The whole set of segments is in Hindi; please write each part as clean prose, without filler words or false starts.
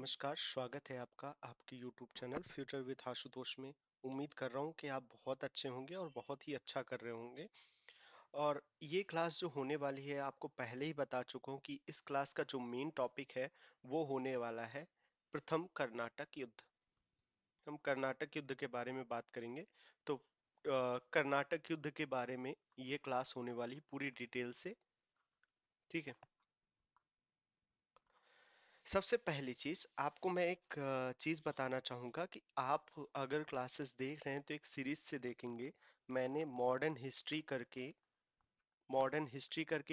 नमस्कार, स्वागत है आपका आपके YouTube channel future with Ashutosh में। उम्मीद कर रहा हूँ कि आप बहुत अच्छे होंगे और बहुत ही अच्छा कर रहे होंगे। और ये क्लास जो होने वाली है, आपको पहले ही बता चुका हूँ कि इस क्लास का जो मेन टॉपिक है वो होने वाला है प्रथम कर्नाटक युद्ध। हम कर्नाटक युद्ध के बारे में बात करेंगे। तो कर्नाटक युद्ध के बारे में ये क्लास होने वाली है पूरी डिटेल से। ठीक है। सबसे पहली चीज आपको मैं एक चीज बताना चाहूंगा कि आप अगर क्लासेस देख रहे हैं तो एक सीरीज से देखेंगे। मैंने मॉडर्न हिस्ट्री करके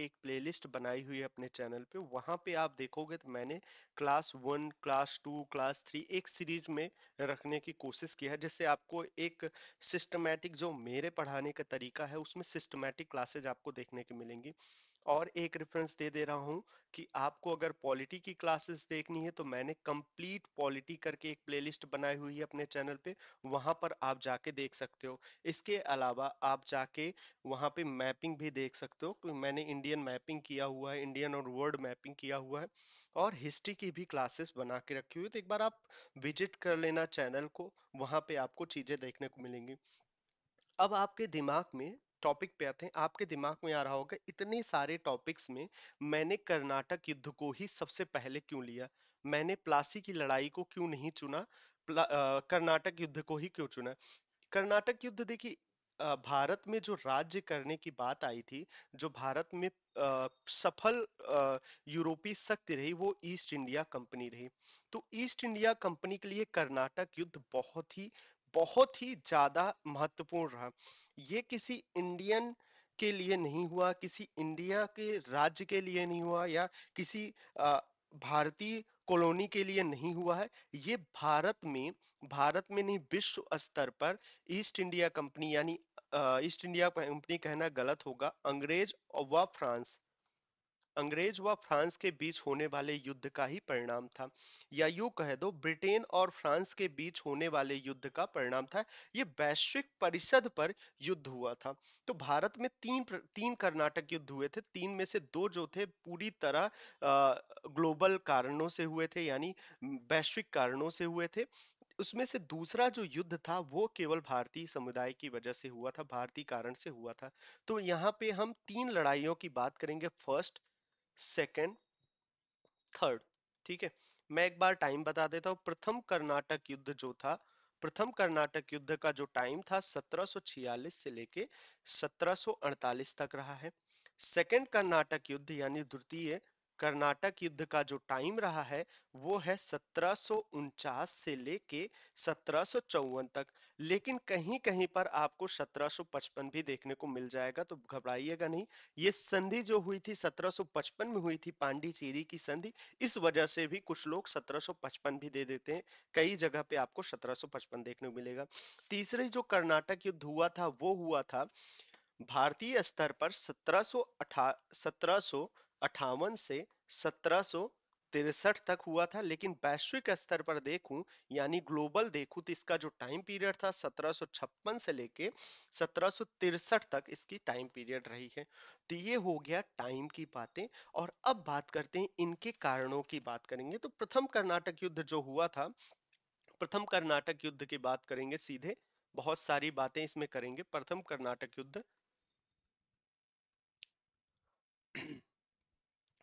एक प्लेलिस्ट बनाई हुई है अपने चैनल पे। वहां पे आप देखोगे तो मैंने क्लास 1, क्लास 2, क्लास 3 एक सीरीज में रखने की कोशिश की है, जिससे आपको एक सिस्टमेटिक, जो मेरे पढ़ाने का तरीका है उसमें सिस्टमेटिक क्लासेज आपको देखने को मिलेंगी। और एक रेफरेंस दे दे रहा हूँ कि आपको अगर पॉलिटी की क्लासेस देखनी है तो मैंने कंप्लीट पॉलिटी करके एक प्लेलिस्ट बनाई हुई है अपने चैनल पे। वहां पर आप जाके देख सकते हो। इसके अलावा आप जाके वहां पे मैपिंग भी देख सकते हो, क्योंकि मैंने इंडियन मैपिंग किया हुआ है, इंडियन और वर्ल्ड मैपिंग किया हुआ है। और हिस्ट्री की भी क्लासेस बना के रखी हुई है, तो एक बार आप विजिट कर लेना चैनल को। वहां पे आपको चीजें देखने को मिलेंगी। अब आपके दिमाग में टॉपिक पे आते हैं। आपके दिमाग में आ रहा होगा इतने सारे टॉपिक्स में मैंने कर्नाटक युद्ध को ही सबसे पहले क्यों लिया, मैंने प्लासी की लड़ाई को क्यों नहीं चुना, कर्नाटक युद्ध को ही क्यों चुना। कर्नाटक युद्ध देखिए, भारत में जो राज्य करने की बात आई थी, जो भारत में सफल यूरोपीय शक्ति रही, वो ईस्ट इंडिया कंपनी रही। तो ईस्ट इंडिया कंपनी के लिए कर्नाटक युद्ध बहुत ही ज्यादा महत्वपूर्ण रहा। ये किसी इंडियन के लिए नहीं हुआ, किसी इंडिया के राज्य के लिए नहीं हुआ, या किसी अ, भारतीय कॉलोनी के लिए नहीं हुआ है। ये भारत में नहीं, विश्व स्तर पर ईस्ट इंडिया कंपनी, यानी ईस्ट इंडिया कंपनी कहना गलत होगा, अंग्रेज व फ्रांस के बीच होने वाले युद्ध का ही परिणाम था। या यूं कह दो, ब्रिटेन और फ्रांस के बीच होने वाले युद्ध का परिणाम था। ये वैश्विक परिषद पर युद्ध हुआ था। तो भारत में तीन कर्नाटक युद्ध हुए थे। तीन में से दो जो थे पूरी तरह ग्लोबल कारणों से हुए थे, यानी वैश्विक कारणों से हुए थे। उसमें से दूसरा जो युद्ध था वो केवल भारतीय समुदाय की वजह से हुआ था, भारतीय कारण से हुआ था। तो यहाँ पे हम तीन लड़ाइयों की बात करेंगे, फर्स्ट, सेकंड, थर्ड। ठीक है। मैं एक बार टाइम बता देता हूँ। प्रथम कर्नाटक युद्ध का जो टाइम था 1746 से लेके 1748 तक रहा है। सेकंड कर्नाटक युद्ध यानी द्वितीय कर्नाटक युद्ध का जो टाइम रहा है वो है 1749 से लेके 1754 तक। लेकिन कहीं कहीं पर आपको 1755 भी देखने को मिल जाएगा, तो घबराइएगा नहीं। ये संधि जो हुई थी 1755 में हुई थी, पांडिचेरी की संधि, इस वजह से भी कुछ लोग 1755 भी दे देते हैं। कई जगह पे आपको 1755 देखने को मिलेगा। तीसरी जो कर्नाटक युद्ध हुआ था वो हुआ था भारतीय स्तर पर 1758 से 1763 तक हुआ था। लेकिन वैश्विक स्तर पर देखूं, यानी ग्लोबल देखूं, तो इसका जो टाइम पीरियड था 1756 से लेके 1763 तक इसकी टाइम पीरियड रही है। तो ये हो गया टाइम की बातें। और अब बात करते हैं इनके कारणों की बात करेंगे। तो प्रथम कर्नाटक युद्ध जो हुआ था, प्रथम कर्नाटक युद्ध की बात करेंगे सीधे, बहुत सारी बातें इसमें करेंगे। प्रथम कर्नाटक युद्ध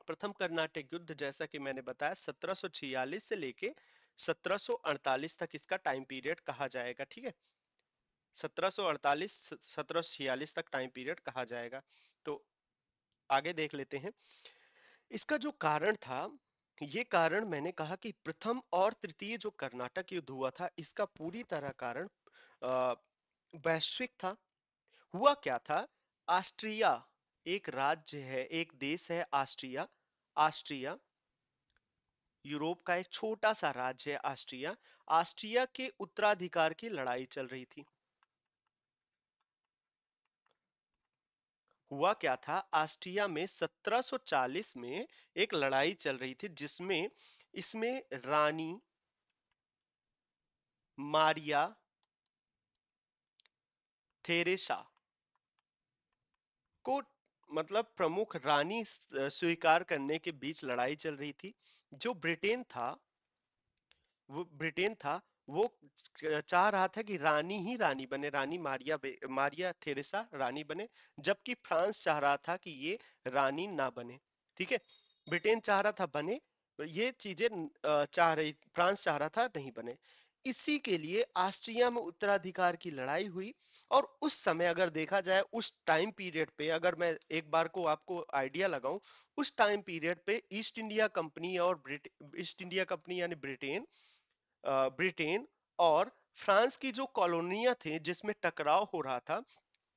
प्रथम कर्नाटक युद्ध, जैसा कि मैंने बताया, 1746 से लेके 1748 तक इसका टाइम पीरियड कहा जाएगा। ठीक है। 1748 1746 तक टाइम पीरियड कहा जाएगा। तो आगे देख लेते हैं इसका जो कारण था। ये कारण मैंने कहा कि प्रथम और तृतीय जो कर्नाटक युद्ध हुआ था, इसका पूरी तरह कारण अ, वैश्विक था। हुआ क्या था, ऑस्ट्रिया एक राज्य है, एक देश है ऑस्ट्रिया। ऑस्ट्रिया यूरोप का एक छोटा सा राज्य है ऑस्ट्रिया। ऑस्ट्रिया के उत्तराधिकार की लड़ाई चल रही थी। हुआ क्या था, ऑस्ट्रिया में 1740 में एक लड़ाई चल रही थी, जिसमें इसमें रानी मारिया थेरेसा को, मतलब प्रमुख रानी स्वीकार करने के बीच लड़ाई चल रही थी। जो ब्रिटेन था, वो ब्रिटेन था, वो चाह रहा था कि रानी ही रानी बने, रानी मारिया थेरेसा रानी बने, जबकि फ्रांस चाह रहा था कि ये रानी ना बने। ठीक है, ब्रिटेन चाह रहा था बने, ये चीजें चाह रही, फ्रांस चाह रहा था नहीं बने। इसी के लिए ऑस्ट्रिया में उत्तराधिकार की लड़ाई हुई। और उस समय अगर देखा जाए, उस टाइम पीरियड पे अगर मैं एक बार को आपको आइडिया लगाऊं, उस टाइम पीरियड पे ईस्ट इंडिया कंपनी और ईस्ट इंडिया कंपनी यानी ब्रिटेन, ब्रिटेन और फ्रांस की जो कॉलोनियां थी जिसमें टकराव हो रहा था,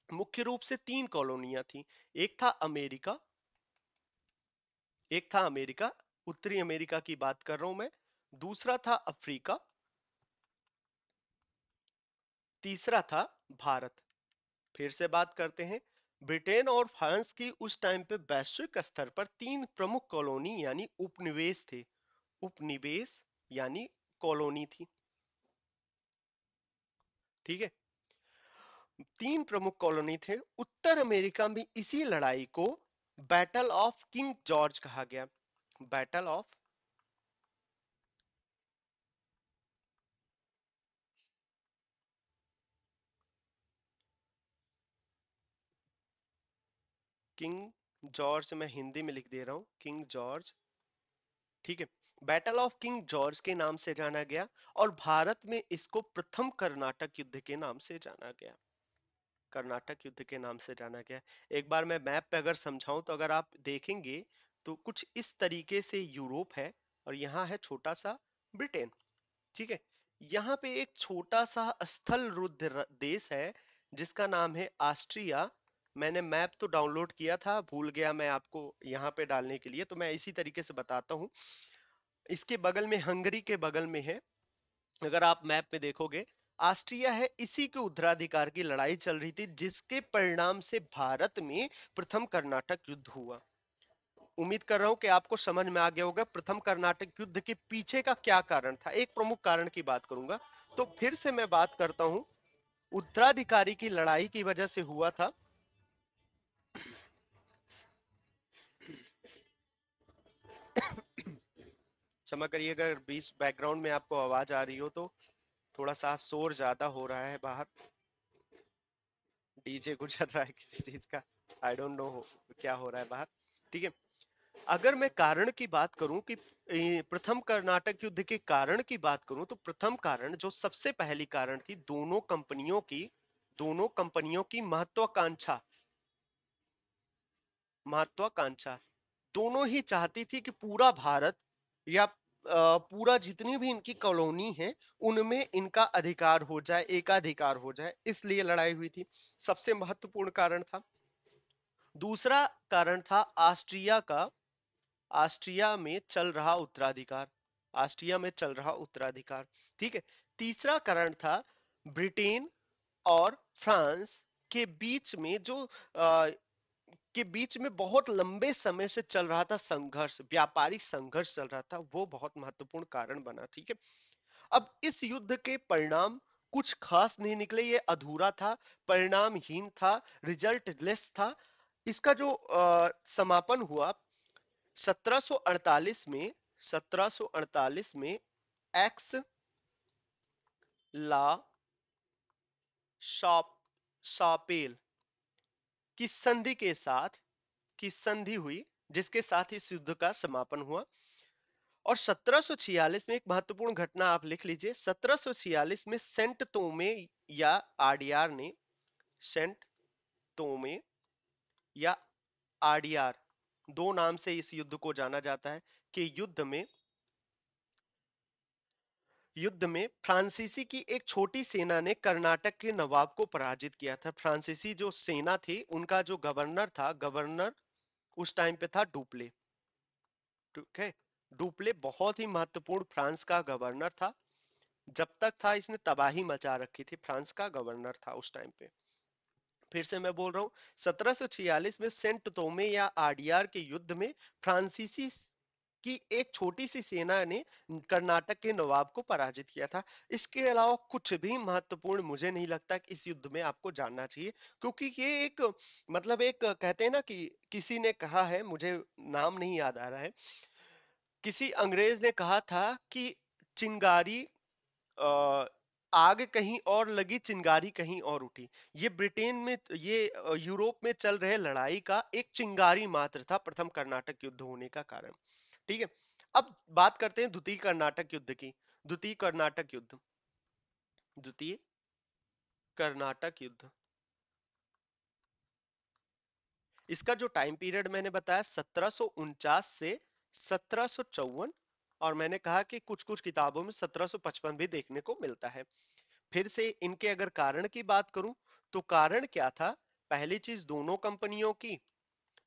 मुख्य रूप से तीन कॉलोनियां थी। एक था अमेरिका, एक था अमेरिका, उत्तरी अमेरिका की बात कर रहा हूं मैं। दूसरा था अफ्रीका, तीसरा था भारत। फिर से बात करते हैं, ब्रिटेन और फ्रांस की उस टाइम पे वैश्विक स्तर पर तीन प्रमुख कॉलोनी यानी उपनिवेश थे। उपनिवेश यानी कॉलोनी थी। ठीक है, तीन प्रमुख कॉलोनी थे। उत्तर अमेरिका में इसी लड़ाई को बैटल ऑफ किंग जॉर्ज कहा गया। बैटल ऑफ किंग जॉर्ज, मैं हिंदी में लिख दे रहा हूं, किंग जॉर्ज। ठीक है, बैटल ऑफ किंग जॉर्ज के नाम से जाना गया। और भारत में इसको प्रथम कर्नाटक युद्ध के नाम से जाना गया। कर्नाटक युद्ध के नाम से जाना गया। एक बार मैं मैप पे अगर समझाऊं तो अगर आप देखेंगे तो कुछ इस तरीके से यूरोप है, और यहाँ है छोटा सा ब्रिटेन। ठीक है, यहाँ पे एक छोटा सा स्थल रुद्ध देश है जिसका नाम है ऑस्ट्रिया। मैंने मैप तो डाउनलोड किया था, भूल गया मैं आपको यहाँ पे डालने के लिए, तो मैं इसी तरीके से बताता हूँ। इसके बगल में हंगरी के बगल में है, अगर आप मैप में देखोगे ऑस्ट्रिया है। इसी के उत्तराधिकार की लड़ाई चल रही थी जिसके परिणाम से भारत में प्रथम कर्नाटक युद्ध हुआ। उम्मीद कर रहा हूं कि आपको समझ में आ गया होगा प्रथम कर्नाटक युद्ध के पीछे का क्या कारण था। एक प्रमुख कारण की बात करूंगा, तो फिर से मैं बात करता हूं, उत्तराधिकारी की लड़ाई की वजह से हुआ था। क्षमा करिए अगर बीच बैकग्राउंड में आपको आवाज आ रही हो, तो थोड़ा सा शोर ज्यादा हो रहा है बाहर, डीजे गुजर रहा है किसी चीज का, आई डोंट नो क्या हो रहा है बाहर। ठीक है, अगर मैं कारण की बात करूं कि प्रथम कर्नाटक युद्ध के कारण की बात करूं, तो प्रथम कारण जो सबसे पहली कारण थी, दोनों कंपनियों की महत्वाकांक्षा। महत्वाकांक्षा, दोनों ही चाहती थी कि पूरा भारत या पूरा जितनी भी इनकी कॉलोनी है उनमें इनका अधिकार हो जाए, एकाधिकार हो जाए, इसलिए लड़ाई हुई थी। सबसे महत्वपूर्ण कारण था। दूसरा कारण था ऑस्ट्रिया का, ऑस्ट्रिया में चल रहा उत्तराधिकार, ऑस्ट्रिया में चल रहा उत्तराधिकार। ठीक है, तीसरा कारण था ब्रिटेन और फ्रांस के बीच में जो के बीच में बहुत लंबे समय से चल रहा था संघर्ष, व्यापारिक संघर्ष चल रहा था, वो बहुत महत्वपूर्ण कारण बना। ठीक है, अब इस युद्ध के परिणाम कुछ खास नहीं निकले, ये अधूरा था, परिणामहीन था, रिजल्ट लेस था। इसका जो समापन हुआ 1748 में, 1748 में एक्स ला शॉप शापेल की संधि के साथ, की संधि हुई, जिसके साथ इस युद्ध का समापन हुआ। और 1746 में एक महत्वपूर्ण घटना आप लिख लीजिए, 1746 में सेंट तोमे या आडियार ने, सेंट तोमे या आडियार, दो नाम से इस युद्ध को जाना जाता है, कि युद्ध में फ्रांसीसी की एक छोटी सेना ने कर्नाटक के नवाब को पराजित किया था। फ्रांसीसी जो सेना थी उनका जो गवर्नर था, गवर्नर उस टाइम पे था डुप्ले। ठीक है, डुप्ले बहुत ही महत्वपूर्ण फ्रांस का गवर्नर था। जब तक था इसने तबाही मचा रखी थी, फ्रांस का गवर्नर था उस टाइम पे। फिर से मैं बोल रहा हूँ, 1746 में सेंट तोमे या आडियार के युद्ध में फ्रांसीसी की एक छोटी सी सेना ने कर्नाटक के नवाब को पराजित किया था। इसके अलावा कुछ भी महत्वपूर्ण मुझे नहीं लगता कि इस युद्ध में आपको जानना चाहिए, क्योंकि ये एक, मतलब एक कहते हैं ना कि किसी ने कहा है, मुझे नाम नहीं याद आ रहा है, किसी अंग्रेज ने कहा था कि चिंगारी, अ, आग कहीं और लगी, चिंगारी कहीं और उठी। ये ब्रिटेन में, ये यूरोप में चल रहे लड़ाई का एक चिंगारी मात्र था प्रथम कर्नाटक युद्ध होने का कारण। ठीक है। अब बात करते हैं द्वितीय कर्नाटक युद्ध की। द्वितीय कर्नाटक युद्ध, द्वितीय कर्नाटक युद्ध, इसका जो टाइम पीरियड मैंने बताया 1749 से 1754, और मैंने कहा कि कुछ कुछ किताबों में 1755 भी देखने को मिलता है। फिर से इनके अगर कारण की बात करूं तो कारण क्या था? पहली चीज, दोनों कंपनियों की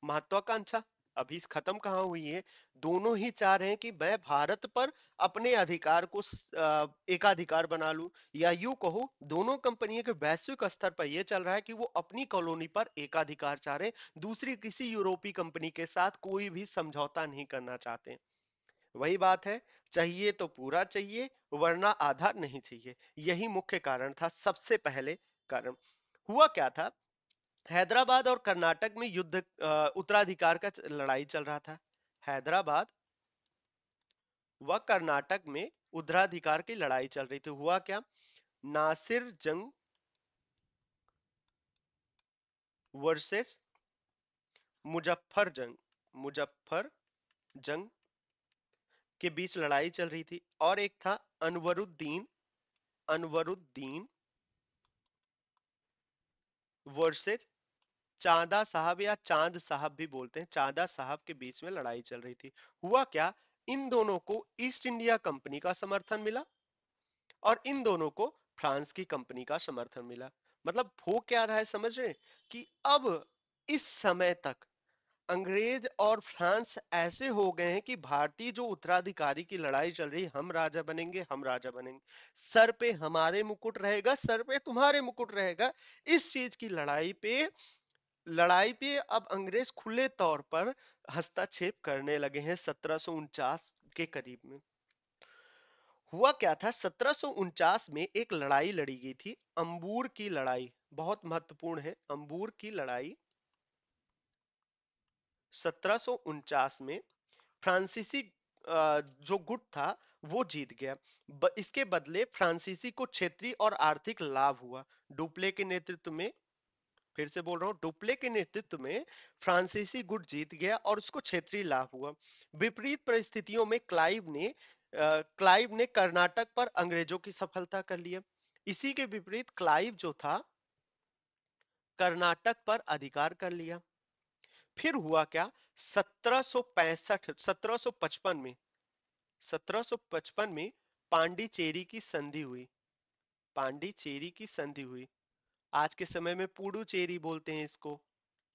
महत्वाकांक्षा अभी खत्म कहाँ हुई है। दोनों ही चाह रहे हैं कि मैं भारत पर अपने अधिकार को एकाधिकार बना लूं, या यूं कहो दोनों कंपनियों के वैश्विक स्तर पर यह चल रहा है कि वो अपनी कॉलोनी पर एकाधिकार चाह रहे हैं, दूसरी किसी यूरोपीय कंपनी के साथ कोई भी समझौता नहीं करना चाहते। वही बात है, चाहिए तो पूरा चाहिए, वरना आधा नहीं चाहिए। यही मुख्य कारण था, सबसे पहले कारण। हुआ क्या था, हैदराबाद और कर्नाटक में युद्ध, उत्तराधिकार का लड़ाई चल रहा था। हैदराबाद व कर्नाटक में उत्तराधिकार की लड़ाई चल रही थी। हुआ क्या, नासिर जंग वर्सेस मुजफ्फर जंग, मुजफ्फर जंग के बीच लड़ाई चल रही थी। और एक था अनवरुद्दीन, अनवरुद्दीन वर्सेस चांदा साहब, या चांद साहब भी बोलते हैं, चांदा साहब के बीच में लड़ाई चल रही थी। हुआ क्या, इन दोनों को ईस्ट इंडिया कंपनी का समर्थन मिला और इन दोनों को फ्रांस की कंपनी का समर्थन मिला। मतलब हो क्या रहा है, समझ रहे हैं कि अब इस समय तक अंग्रेज और फ्रांस ऐसे हो गए हैं कि भारतीय जो उत्तराधिकारी की लड़ाई चल रही है, हम राजा बनेंगे, हम राजा बनेंगे, सर पे हमारे मुकुट रहेगा, सर पे तुम्हारे मुकुट रहेगा, इस चीज की लड़ाई पे अब अंग्रेज खुले तौर पर हस्तक्षेप करने लगे हैं 1749 के करीब में। हुआ क्या था, 1749 में एक लड़ाई लड़ी गई थी, अंबूर की लड़ाई, बहुत महत्वपूर्ण है, अंबूर की लड़ाई 1749 में फ्रांसीसी जो गुट था वो जीत गया। इसके बदले फ्रांसीसी को क्षेत्रीय और आर्थिक लाभ हुआ। डुप्ले के नेतृत्व में, फिर से बोल रहा हूं, डुप्ले के नेतृत्व में फ्रांसीसी गुट जीत गया और उसको क्षेत्रीय लाभ हुआ। विपरीत परिस्थितियों में क्लाइव ने कर्नाटक पर अंग्रेजों की सफलता कर लिया। इसी के विपरीत क्लाइव जो था कर्नाटक पर अधिकार कर लिया। फिर हुआ क्या, 1755 में, 1755 में पांडिचेरी की संधि हुई। पांडिचेरी की संधि हुई, आज के समय में पुडुचेरी बोलते हैं इसको,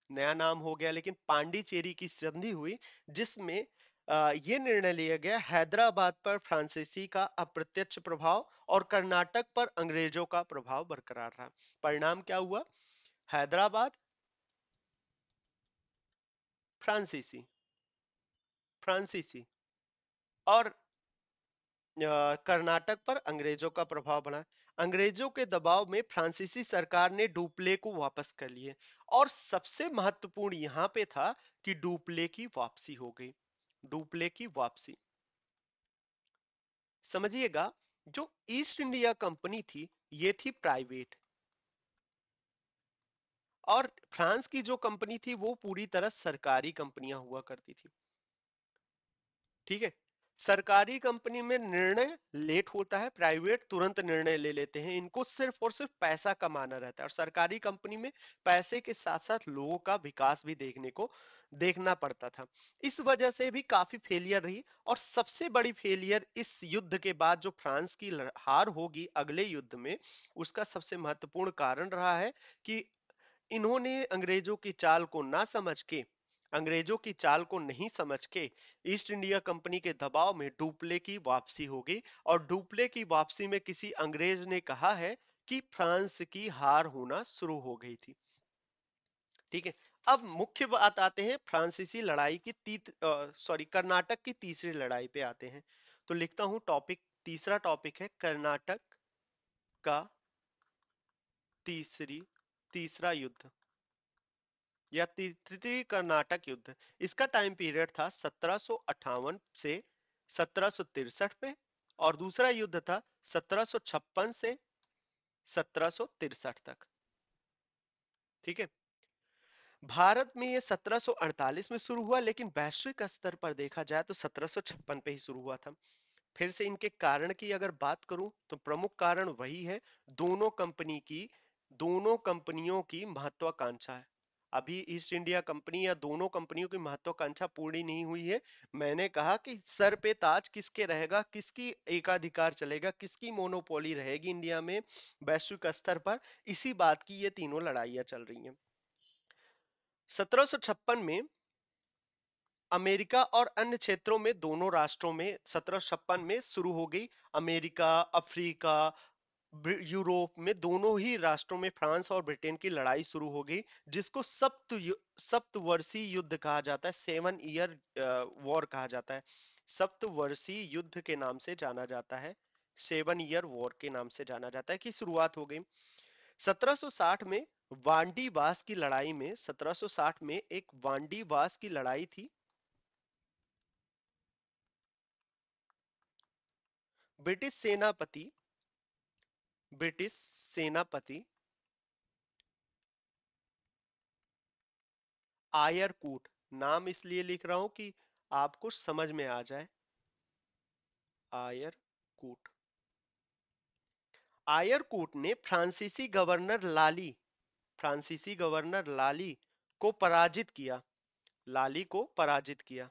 नया नाम हो गया, लेकिन पांडिचेरी की संधि हुई जिसमें यह निर्णय लिया गया हैदराबाद पर फ्रांसीसी का अप्रत्यक्ष प्रभाव और कर्नाटक पर अंग्रेजों का प्रभाव बरकरार रहा। परिणाम क्या हुआ, हैदराबाद फ्रांसीसी, फ्रांसीसी और कर्नाटक पर अंग्रेजों का प्रभाव बढ़ा। अंग्रेजों के दबाव में फ्रांसीसी सरकार ने डुप्ले को वापस कर लिए, और सबसे महत्वपूर्ण यहां पे था कि डुप्ले की वापसी हो गई। डुप्ले की वापसी, समझिएगा, जो ईस्ट इंडिया कंपनी थी ये थी प्राइवेट, और फ्रांस की जो कंपनी थी वो पूरी तरह सरकारी कंपनियां हुआ करती थी। ठीक है, सरकारी कंपनी में निर्णय लेट होता है, प्राइवेट तुरंत निर्णय ले लेते हैं, इनको सिर्फ और सिर्फ पैसा कमाना रहता है। और सरकारी कंपनी में पैसे के साथ साथ लोगों का विकास भी देखना पड़ता था। इस वजह से भी काफी फेलियर रही, और सबसे बड़ी फेलियर इस युद्ध के बाद जो फ्रांस की हार होगी अगले युद्ध में, उसका सबसे महत्वपूर्ण कारण रहा है कि इन्होंने अंग्रेजों की चाल को नहीं समझ के ईस्ट इंडिया कंपनी के दबाव में डुप्ले की वापसी होगी, और डुप्ले की वापसी में किसी अंग्रेज ने कहा है कि फ्रांस की हार होना शुरू हो गई थी। ठीक है, अब मुख्य बात आते हैं फ्रांसीसी लड़ाई की कर्नाटक की तीसरी लड़ाई पे आते हैं। तो लिखता हूं टॉपिक, तीसरा टॉपिक है कर्नाटक का तीसरा युद्ध, या तृतीय कर्नाटक युद्ध। इसका टाइम पीरियड था 1758 से 1763 पे, और दूसरा युद्ध था 1756 से 1763 तक। ठीक है। भारत में ये 1748 में शुरू हुआ, लेकिन वैश्विक स्तर पर देखा जाए तो 1756 पे ही शुरू हुआ था। फिर से इनके कारण की अगर बात करूं तो प्रमुख कारण वही है, दोनों कंपनी की दोनों कंपनियों की महत्वाकांक्षा है। अभी ईस्ट इंडिया कंपनी या दोनों कंपनियों की महत्वाकांक्षा पूरी नहीं हुई है। मैंने कहा कि सर पे ताज किसके रहेगा, किसकी एकाधिकार चलेगा, किसकी मोनोपोली रहेगी इंडिया में वैश्विक स्तर पर, इसी बात की ये तीनों लड़ाइयां चल रही हैं। 1756 में अमेरिका और अन्य क्षेत्रों में, दोनों राष्ट्रों में 1756 में शुरू हो गई। अमेरिका, अफ्रीका, यूरोप में दोनों ही राष्ट्रों में फ्रांस और ब्रिटेन की लड़ाई शुरू हो गई, जिसको सप्तवर्षीय युद्ध कहा जाता है, 7 ईयर वॉर कहा जाता है। सप्तवर्षीय युद्ध के नाम से जाना जाता है, 7 ईयर वॉर के नाम से जाना जाता है, की शुरुआत हो गई 1760 में। वांडी वास की लड़ाई में, 1760 में एक वांडी वास की लड़ाई थी। ब्रिटिश सेनापति ब्रिटिश सेनापति आयरकूट, नाम इसलिए लिख रहा हूं कि आपको समझ में आ जाए। आयरकूट, आयरकूट ने फ्रांसीसी गवर्नर लाली को पराजित किया। लाली को पराजित किया।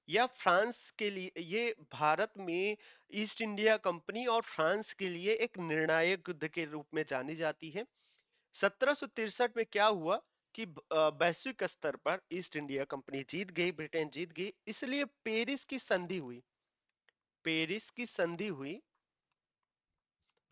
या फ्रांस के लिए, ये भारत में ईस्ट इंडिया कंपनी और फ्रांस के लिए एक निर्णायक युद्ध के रूप में जानी जाती है। 1763 में क्या हुआ कि वैश्विक स्तर पर ईस्ट इंडिया कंपनी जीत गई, ब्रिटेन जीत गई, इसलिए पेरिस की संधि हुई। पेरिस की संधि हुई।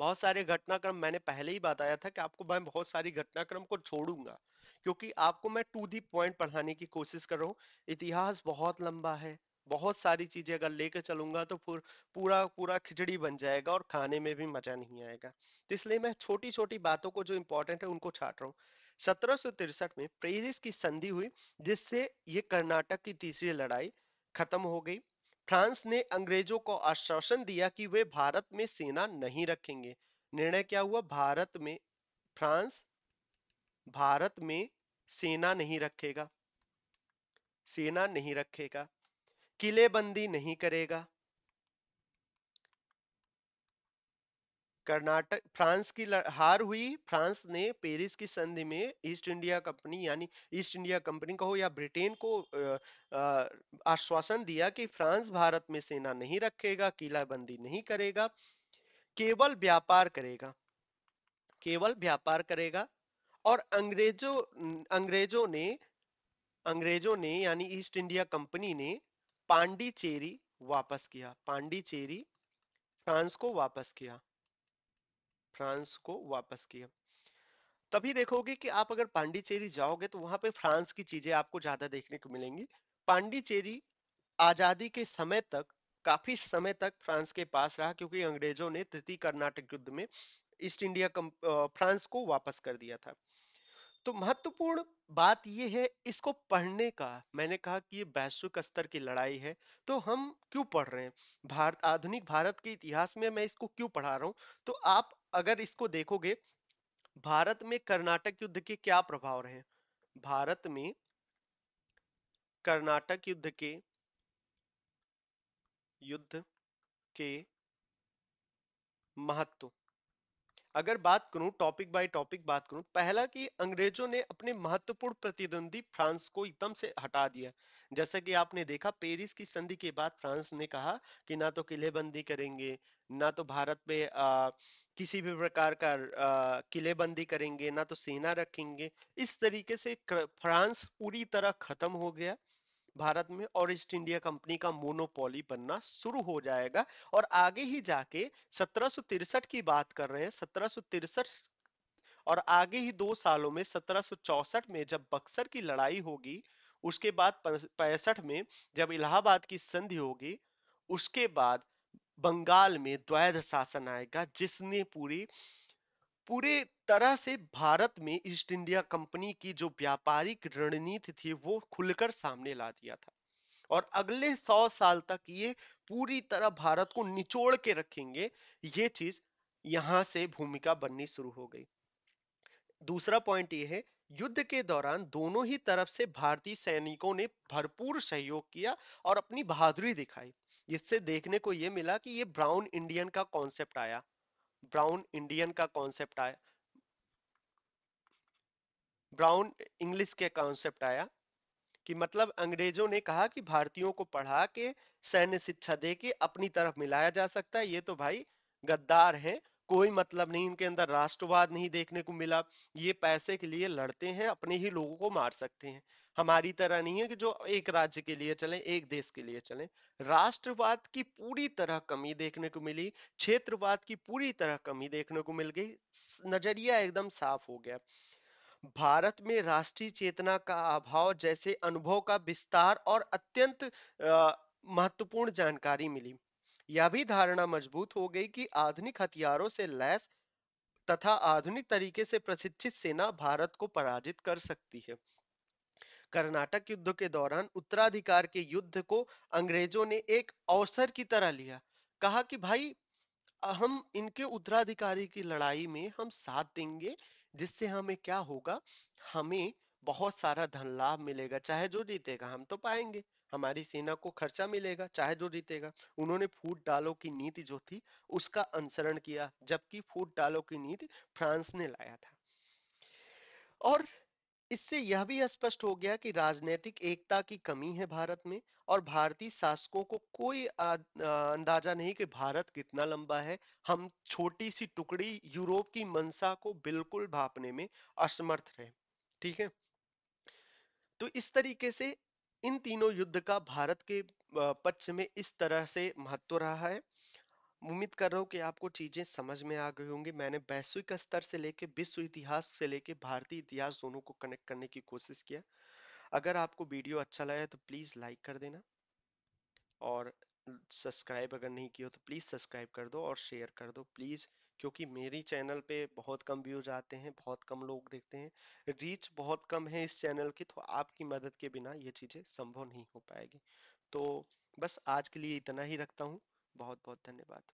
बहुत सारे घटनाक्रम मैंने पहले ही बताया था कि आपको मैं बहुत सारी घटनाक्रम को छोड़ूंगा, क्योंकि आपको मैं टू दी पॉइंट पढ़ाने की कोशिश कर रहा हूँ। इतिहास बहुत लंबा है, बहुत सारी चीजें अगर लेकर चलूंगा तो फिर पूरा पूरा खिचड़ी बन जाएगा और खाने में भी मजा नहीं आएगा। तो इसलिए मैं छोटी छोटी बातों को जो इंपॉर्टेंट है उनको छाट रहा हूँ। 1763 में पेरिस की संधि हुई, जिससे ये कर्नाटक की तीसरी लड़ाई खत्म हो गई। फ्रांस ने अंग्रेजों को आश्वासन दिया कि वे भारत में सेना नहीं रखेंगे। निर्णय क्या हुआ? फ्रांस भारत में सेना नहीं रखेगा, सेना नहीं रखेगा, किलेबंदी नहीं करेगा। कर्नाटक, फ्रांस की हार हुई। फ्रांस ने पेरिस की संधि में ईस्ट इंडिया कंपनी, यानी ईस्ट इंडिया कंपनी को या ब्रिटेन को आश्वासन दिया कि फ्रांस भारत में सेना नहीं रखेगा, किलाबंदी नहीं करेगा, केवल व्यापार करेगा, केवल व्यापार करेगा। और अंग्रेजों ने अंग्रेजों ने यानी ईस्ट इंडिया कंपनी ने पांडिचेरी वापस किया। पांडिचेरी फ्रांस को वापस किया, फ्रांस को वापस किया। तभी देखोगे कि आप अगर पांडिचेरी जाओगे तो वहां पे फ्रांस की चीजें आपको ज्यादा देखने को मिलेंगी। पांडिचेरी आजादी के समय तक, काफी समय तक फ्रांस के पास रहा, क्योंकि अंग्रेजों ने तृतीय कर्नाटक युद्ध में फ्रांस को वापस कर दिया था। तो महत्वपूर्ण बात यह है इसको पढ़ने का। मैंने कहा कि ये वैश्विक स्तर की लड़ाई है, तो हम क्यों पढ़ रहे हैं? आधुनिक भारत के इतिहास में मैं इसको क्यों पढ़ा रहा हूं? तो आप अगर इसको देखोगे, भारत में कर्नाटक युद्ध के क्या प्रभाव रहे? भारत में कर्नाटक युद्ध के महत्व, अगर बात करूं टॉपिक बाय टॉपिक बात करूं, पहला कि अंग्रेजों ने अपने महत्वपूर्ण प्रतिद्वंदी फ्रांस को एकदम से हटा दिया। जैसा कि आपने देखा, पेरिस की संधि के बाद फ्रांस ने कहा कि ना तो किलेबंदी करेंगे, ना तो भारत पे किसी भी प्रकार का किलेबंदी करेंगे, ना तो सेना रखेंगे। इस तरीके से फ्रांस पूरी तरह खत्म हो गया भारत में, और ईस्ट इंडिया कंपनी का मोनोपोली बनना शुरू हो जाएगा। और आगे ही जाके 1763 की बात कर रहे हैं, 1763 और आगे ही 2 सालों में 1764 में जब बक्सर की लड़ाई होगी, उसके बाद 65 में जब इलाहाबाद की संधि होगी, उसके बाद बंगाल में द्वैध शासन आएगा, जिसने पूरे तरह से भारत में ईस्ट इंडिया कंपनी की जो व्यापारिक रणनीति थी वो खुलकर सामने ला दिया था। और अगले 100 साल तक ये पूरी तरह भारत को निचोड़ के रखेंगे। ये चीज यहां से भूमिका बननी शुरू हो गई। दूसरा पॉइंट ये है, युद्ध के दौरान दोनों ही तरफ से भारतीय सैनिकों ने भरपूर सहयोग किया और अपनी बहादुरी दिखाई। इससे देखने को ये मिला कि ये ब्राउन इंडियन का कॉन्सेप्ट आया। ब्राउन इंडियन का कॉन्सेप्ट आया, ब्राउन इंग्लिश के कॉन्सेप्ट आया, कि मतलब अंग्रेजों ने कहा कि भारतीयों को पढ़ा के सैन्य शिक्षा दे के अपनी तरफ मिलाया जा सकता है। ये तो भाई गद्दार हैं, कोई मतलब नहीं, इनके अंदर राष्ट्रवाद नहीं देखने को मिला। ये पैसे के लिए लड़ते हैं, अपने ही लोगों को मार सकते हैं। हमारी तरह नहीं है कि जो एक राज्य के लिए चले, एक देश के लिए चले। राष्ट्रवाद की पूरी तरह कमी देखने को मिली, क्षेत्रवाद की पूरी तरह कमी देखने को मिल गई। नजरिया एकदम साफ हो गया। भारत में राष्ट्रीय चेतना का अभाव जैसे अनुभव का विस्तार और अत्यंत महत्वपूर्ण जानकारी मिली। यह भी धारणा मजबूत हो गई कि आधुनिक हथियारों से लैस तथा आधुनिक तरीके से प्रशिक्षित सेना भारत को पराजित कर सकती है। कर्नाटक युद्ध के दौरान उत्तराधिकार के युद्ध को अंग्रेजों ने एक अवसर की तरह लिया। कहा कि भाई हम इनके उत्तराधिकारी की लड़ाई में हम साथ देंगे, जिससे हमें क्या होगा, हमें बहुत सारा धन लाभ मिलेगा, चाहे जो जीतेगा हम तो पाएंगे, हमारी सेना को खर्चा मिलेगा, चाहे जो जीतेगा। उन्होंने फूट डालो की नीति जो थी उसका अनुसरण किया, जबकि फूट डालो की नीति फ्रांस ने लाया था। और इससे यह भी स्पष्ट हो गया कि राजनीतिक एकता की कमी है भारत में, और भारतीय शासकों को कोई अंदाजा नहीं कि भारत कितना लंबा है। हम छोटी सी टुकड़ी यूरोप की मंसा को बिल्कुल भांपने में असमर्थ रहे। ठीक है, तो इस तरीके से इन तीनों युद्ध का भारत के पक्ष में इस तरह से महत्व रहा है। उम्मीद कर रहा हूँ कि आपको चीजें समझ में आ गई होंगी। मैंने वैश्विक स्तर से लेके विश्व इतिहास से लेके भारतीय इतिहास दोनों को कनेक्ट करने की कोशिश किया। अगर आपको वीडियो अच्छा लगा तो प्लीज लाइक कर देना, और सब्सक्राइब अगर नहीं किया तो प्लीज सब्सक्राइब कर दो और शेयर कर दो प्लीज। क्योंकि मेरी चैनल पे बहुत कम व्यूज आते हैं, बहुत कम लोग देखते हैं, रीच बहुत कम है इस चैनल की, तो आपकी मदद के बिना ये चीजें संभव नहीं हो पाएगी। तो बस आज के लिए इतना ही रखता हूँ। बहुत बहुत धन्यवाद।